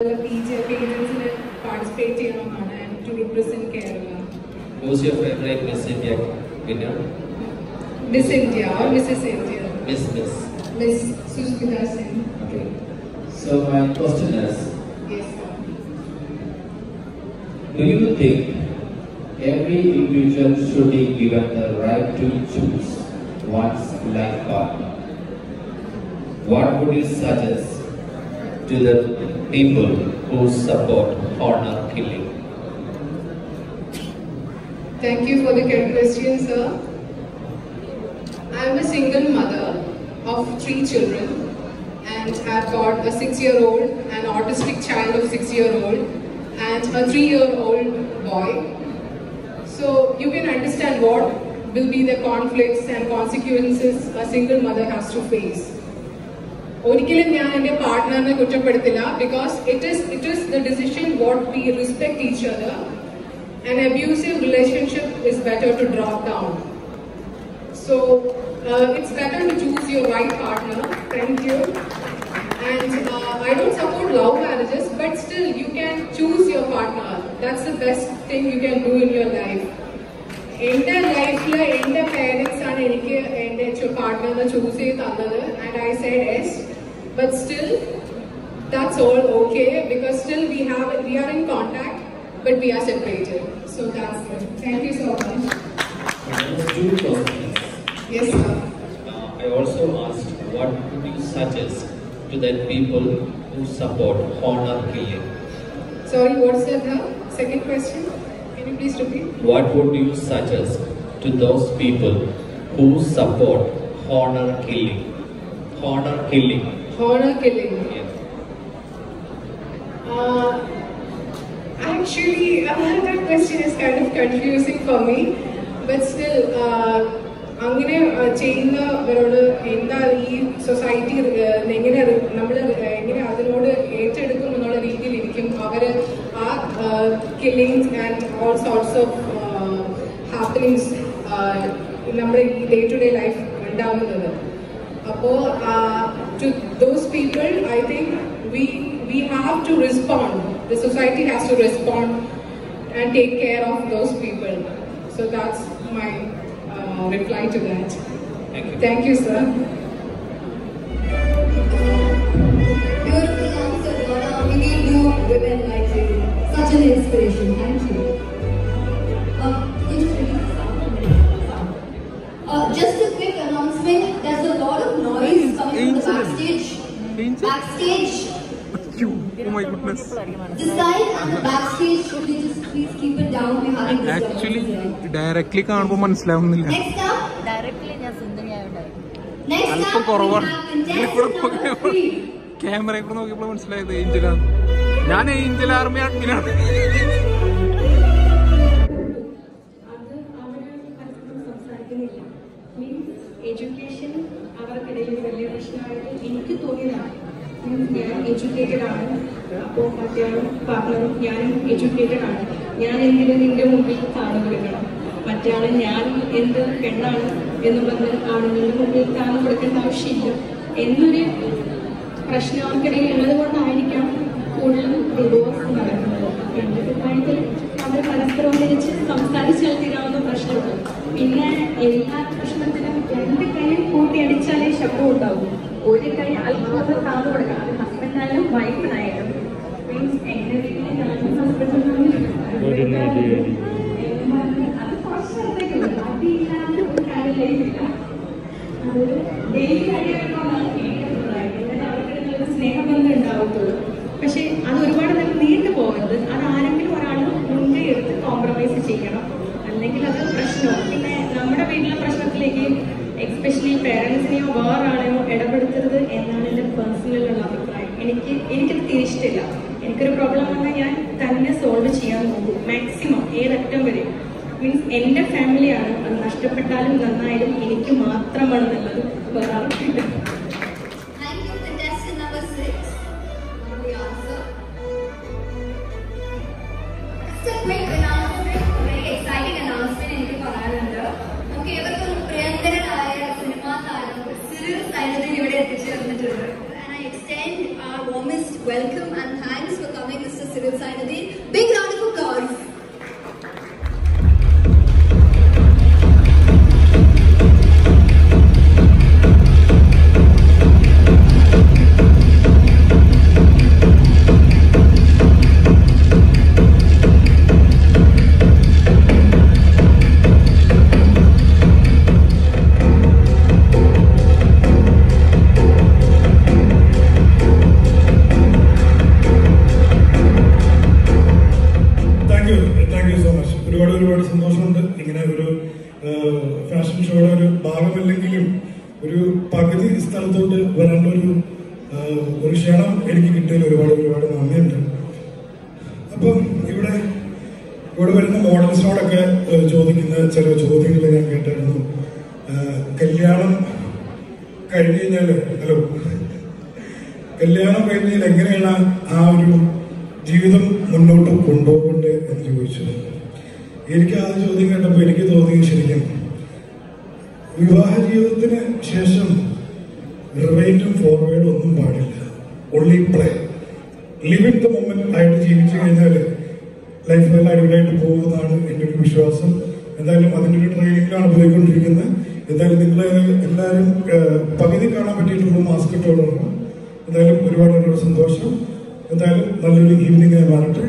PJ pages participate and to represent Kerala. Who's your favorite Miss India winner? Miss India or Mrs. India? Miss Susmita Sen. Okay. So my question is, Yes, sir. do you think every individual should be given the right to choose one's life partner? What would you suggest to the people who support honor killing? Thank you for the question, sir. I am a single mother of 3 children and have got a 6-year-old, an autistic child of 6-year-old and a 3-year-old boy. So you can understand what will be the conflicts and consequences a single mother has to face. ഒരിക്കലും ഞാൻ എൻ്റെ പാർട്ട്ണറിനെ കുറ്റപ്പെടുത്തില്ല because it is the decision what we respect each other. An abusive relationship is better to drop down. So it's better to choose your right partner. Thank you. And I don't support love marriages, but still you can choose your partner. That's the best thing you can do in your life. In my life, my parents are partner choose and I said yes. But still, that's all okay because still we are in contact, but we are separated. So that's it. Thank you so much. Two questions. Yes, sir. I also asked, what would you suggest to the people who support honor killing? Sorry, what's the second question? Can you please repeat? What would you suggest to those people who support honor killing? Honor killing. Honor killing. Yes. Actually, that question is kind of confusing for me. But still, അങ്ങനെ ചെയ്യുന്നവരോട് എന്താ ഈ society എങ്ങനെ നമ്മൾ എങ്ങനെ അതിനോട് ഏറ്റെടുക്കും എന്നുള്ള രീതിയിലിരിക്കും അവർ ആ killings and all sorts of happenings നമ്മുടെ ഈ ഡേ ടു ഡേ ലൈഫ് ഉണ്ടാവുന്നത്. അപ്പോൾ to those people, I think we have to respond. The society has to respond and take care of those people. So that's my reply to that. Thank you. Thank you, sir. Beautiful answer, Donna. We need more women like you. Such an inspiration. Thank you. Just a quick announcement. There's a lot of noise coming from the backstage. Backstage. Oh my goodness. This side and the backstage. Should we just please keep it down? We have to Actually, directly കാണുമ്പോൾ മനസ്സിലാവുന്നില്ല. Next up. Directly ഞാൻ സുന്ദരിയായിട്ടായി. Next അല്പം up. കുറവാണ്. ക്യാമറയിൽ കൂടെ നോക്കിയപ്പോൾ മനസ്സിലായത് ഏഞ്ചലാണ്. ഞാൻ ഏഞ്ചൽ ആർമി അഡ്മിനാണ്. എഡ്യൂക്കേഷൻ അവർക്കിടയിൽ വലിയ പ്രശ്നമായിട്ട് എനിക്ക് തോന്നിയതാണ്. ഞാൻ എഡ്യൂക്കേറ്റഡ് ആണ്, അപ്പോൾ മറ്റേ പാർട്ട്ണറും ഞാനും എഡ്യൂക്കേറ്റഡ് ആണ്. ഞാൻ എന്തിനും നിന്റെ മുമ്പിൽ താഴ്ന്നു കൊടുക്കണം, മറ്റേ ഞാൻ എന്ത് പെണ്ണാണ് എന്നുള്ളത് ആണുങ്ങളുടെ മുമ്പിൽ താഴ്ന്നു കൊടുക്കേണ്ട ആവശ്യമില്ല എന്നൊരു പ്രശ്നം അവർക്കിടയിൽ ഉള്ളത് കൊണ്ടായിരിക്കാം കൂടുതലും ഡിവോഴ്സ് നടക്കുന്നത്. എൻ്റെ അഭിപ്രായത്തിൽ അവർ പരസ്പരം ഒന്നിച്ച് സംസാരിച്ചാൽ തീരാവുന്ന പ്രശ്നമുള്ളൂ. പിന്നെ എല്ലാ പ്രശ്നത്തിനും 2 കൈയും കൂട്ടിയടിച്ചാലേ ശബ്ദം ഉണ്ടാവും. ഒരു കൈ അല്പം താന്നു കൊടുക്കണം. അത് ഹസ്ബൻഡായാലും വൈഫിനായാലും. മീൻസ് എൻ്റെ വീട്ടിൽ ഞാനും ഹസ്ബൻഡും അത് കുറച്ച് നേരത്തേക്കുള്ളൂ. അതില്ലാതെ ഒരു കാര്യമില്ല. അതൊരു ഡെയിലി കാര്യമായിട്ടാണ് കേൾക്കുന്നത്. അവർക്കിടയിൽ സ്നേഹബന്ധം ഉണ്ടാവത്തുള്ളൂ. പക്ഷെ അത് ഒരുപാട് നേരം നീണ്ടു പോകരുത്. അത് ആരെങ്കിലും ഒരാൾ മുൻകൈ എടുത്ത് കോംപ്രമൈസ് ചെയ്യണം, അല്ലെങ്കിൽ അത് പ്രശ്നവും. പിന്നെ നമ്മുടെ വീട്ടിലെ പ്രശ്നത്തിലേക്ക് എക്സ്പെഷ്യലി പേരൻസിനെയോ വേറൊരാളെയോ ഇടപെടുത്തരുത് എന്നാണ് എൻ്റെ പേഴ്സണലുള്ള അഭിപ്രായം. എനിക്കത് തീരെ ഇഷ്ടമില്ല. എനിക്കൊരു പ്രോബ്ലം വന്നാൽ ഞാൻ തന്നെ സോൾവ് ചെയ്യാൻ നോക്കും മാക്സിമം, ഏതറ്റം വരെ. മീൻസ് എൻ്റെ ഫാമിലിയാണ്, അത് നഷ്ടപ്പെട്ടാലും നന്നായാലും എനിക്ക് മാത്രമാണ് നല്ലത്, വേറെ ആർക്കില്ല. Thank you, contestant number 6. For the answer. Just a quick announcement, very exciting announcement എനിക്ക് പറയാനുണ്ട്. നമുക്ക് ഏവർക്കും പ്രിയങ്കരനായ സിനിമാ താരം സിറിൽ സൈനദിൻ ഇവിടെ എത്തിച്ചേർന്നിട്ടുണ്ട്. And I extend our warmest welcome and thanks for fashion ഷോയുടെ ഒരു ഭാഗമല്ലെങ്കിലും ഒരു പകുതി സ്ഥലത്തോട്ട് വരേണ്ട ഒരു ക്ഷണം എനിക്ക് കിട്ടിയതിൽ ഒരുപാട് നന്ദിയുണ്ട്. അപ്പം ഇവിടെ വരുന്ന മോഡൽസിനോടൊക്കെ ചോദിക്കുന്ന ചില ചോദ്യങ്ങൾ ഞാൻ കേട്ടായിരുന്നു. കല്യാണം കഴിഞ്ഞ് കഴിഞ്ഞാൽ എങ്ങനെയാണ് ആ ഒരു ജീവിതം മുന്നോട്ട് കൊണ്ടുപോകേണ്ടത് എന്ന് ചോദിച്ചു. എനിക്ക് ആ ചോദ്യം കേട്ടപ്പോൾ എനിക്ക് തോന്നി, ശരിക്കും വിവാഹ ജീവിതത്തിന് ശേഷം റിവൈൻഡും ഫോർവേഡും ഒന്നും പാടില്ല. Only play, live in the moment ആയിട്ട് ജീവിച്ചു കഴിഞ്ഞാൽ ലൈഫ് എല്ലാം അടിപൊളിയായിട്ട് പോകുന്നതാണ് എൻ്റെ ഒരു വിശ്വാസം. എന്തായാലും അതിൻ്റെ ഒരു ട്രെയിനിങ്ങിലാണ് പോയിക്കൊണ്ടിരിക്കുന്നത്. എന്തായാലും നിങ്ങൾ എല്ലാവരും പകുതി കാണാൻ പറ്റിയിട്ടുള്ള മാസ്ക് ഇട്ടോളാണ്. എന്തായാലും ഒരുപാട് സന്തോഷം. എന്തായാലും നല്ലൊരു ഈവനിങ് ആയി മാറട്ടെ.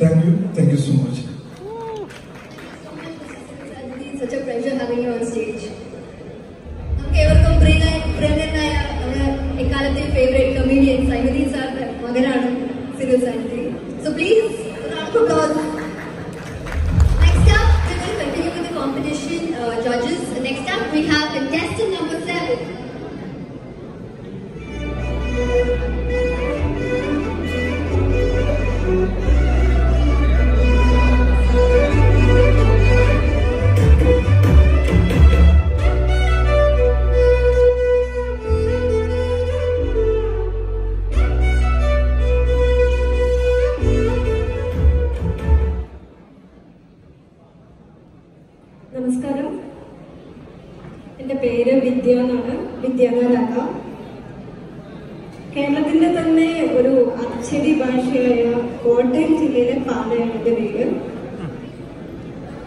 Thank you so much. Such a pleasure having you on stage. നമുക്ക് ഏവർക്കും പ്രിയങ്കരനായ നമ്മുടെ എക്കാലത്തെ ഫേവറേറ്റ് കമീഡിയൻ സൈനുദ്ദീൻ സാറിന്റെ മകനാണ് Sinil Zainuddin. So please, round of applause. Next up, we're going to continue with the competition judges. Next up, we have contestant number 7. നമസ്കാരം, എൻ്റെ പേര് വിദ്യ എന്നാണ്, വിദ്യാനഗരാക്ക. കേരളത്തിന്റെ തന്നെ ഒരു അച്ചടി ഭാഷയായ കോട്ടയം ജില്ലയിലെ പാലയാണ് എൻ്റെ വീട്.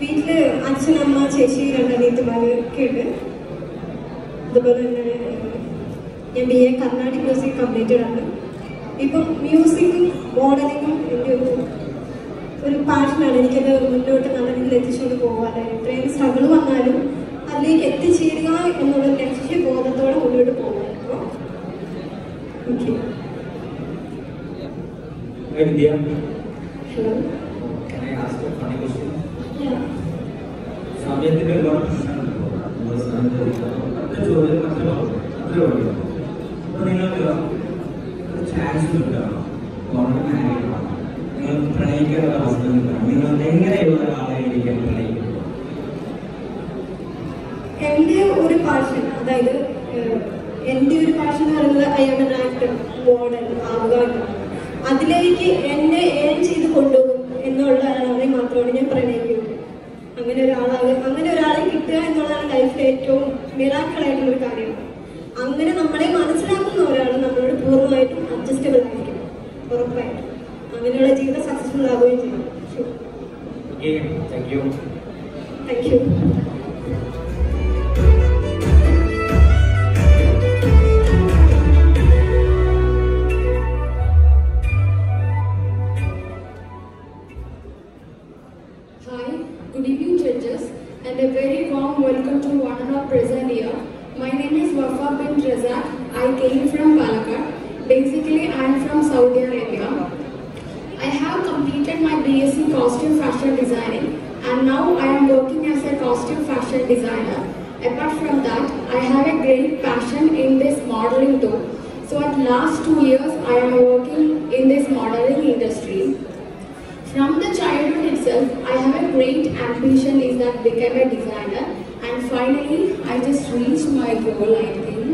വീട്ടില് അച്ഛനമ്മ ചേച്ചി രണ്ടനീത്തുമാരൊക്കെ ഉണ്ട്. അതുപോലെ തന്നെ ഞാൻ BA കർണാടിക് മ്യൂസിക് കംപ്ലീറ്റഡ് ആണ്. ഇപ്പം മ്യൂസിക്കും മോഡലിങ്ങും എൻ്റെ ഒരു പാഷനാണ്. എനിക്കത് മുന്നോട്ട് നല്ല രീതിയിൽ എത്തിച്ചുകൊണ്ട് പോകാൻ എത്രയും സ്ട്രഗിൾ വന്നാലും അതിലേക്ക് എത്തിച്ചേരുക എന്നുള്ള ലക്ഷ്യബോധത്തോടെ മുന്നോട്ട് പോകാമായിരുന്നു. ഓക്കെ. ഹലോ, സമയത്തിന്റെ ഒരുപാട് പ്രശ്നങ്ങളുണ്ടോ? നിങ്ങൾക്ക് ചാൻസ് കിട്ടണം, നിങ്ങൾ പ്രണയിക്കേണ്ട അവസ്ഥ കിട്ടണം. നിങ്ങൾ എങ്ങനെയുള്ള ഒരാളായിരിക്കും പ്രണയിക്കുന്നത്? എൻ്റെ ഒരു പാഷൻ, അതായത് എൻ്റെ ഒരു പാഷൻ എന്ന് പറയുന്നത് I am an actor, model ആവുക എന്നാണ്. അതിലേക്ക് എന്നെ ഏൺ ചെയ്ത് കൊണ്ടുപോകും എന്നുള്ള ഒരാളെ മാത്രമാണ് ഞാൻ പ്രണയിക്കുന്നത്. അങ്ങനെ ഒരാളെ കിട്ടുക എന്നുള്ളതാണ് ലൈഫിലെ ഏറ്റവും മിറാക്കിളായിട്ടുള്ളൊരു കാര്യമാണ്. അങ്ങനെ നമ്മളെ മനസ്സിലാക്കുന്ന ഒരാൾ നമ്മളോട് പൂർണ്ണമായിട്ടും അഡ്ജസ്റ്റബിൾ ആയിരിക്കും, ഉറപ്പായിട്ടും. അങ്ങനെയുള്ള ജീവിതം സക്സസ്ഫുൾ ആവുകയും ചെയ്യും. Thank you. Hi, good evening judges, and a very warm welcome to one and all present here. My name is Wafa bint Razak. I came from Palakkad. Basically, I am from Saudi Arabia. I have completed my BSc Costume Fashion Designing, and now I am working as a costume fashion designer. Apart from that, I have a great passion in this modeling too. So at last 2 years, I am working in this modeling industry. From the childhood itself, I have a great ambition is that become a designer, and finally I just reached my goal, I think.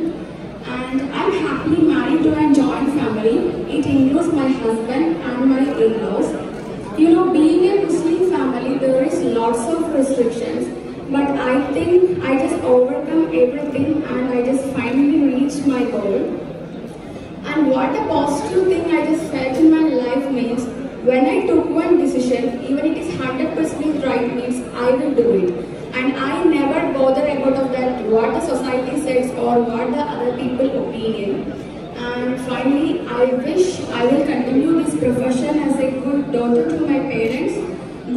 And I'm happily married to a joint family. It includes my husband and my in-laws. You know, being a Muslim family, there is lots of restrictions, but I think I just overcome everything and I just finally reached my goal. And what a positive thing I just felt in my life means, when I took one decision, even it is 100% right, means I will do it. And I never bother about of that what the society says or what the other people opinion. And finally, I wish I will continue this profession as a good daughter to my parents,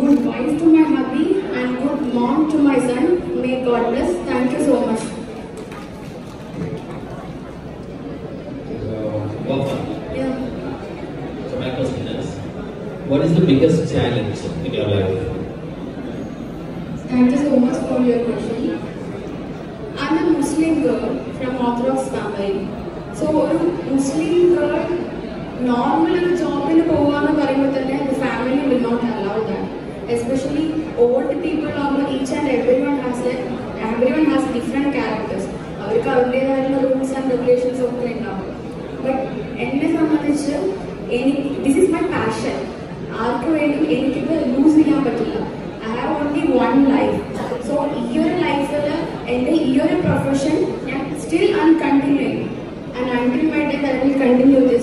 good wife to my hubby, and good mom to my son. May God bless. Thank you so much. Welcome. Yeah. So my question is, what is the biggest challenge in your life? Thank you so much for your question. Muslim girl from Orthodox family. So a Muslim girl normal job in the family will not allow that. Especially old people, each and everyone has different characters. Rules and regulations of the but this is my passion. I lose I have only one life. So your life and your profession, still I'm continuing. And until my death I will continue this.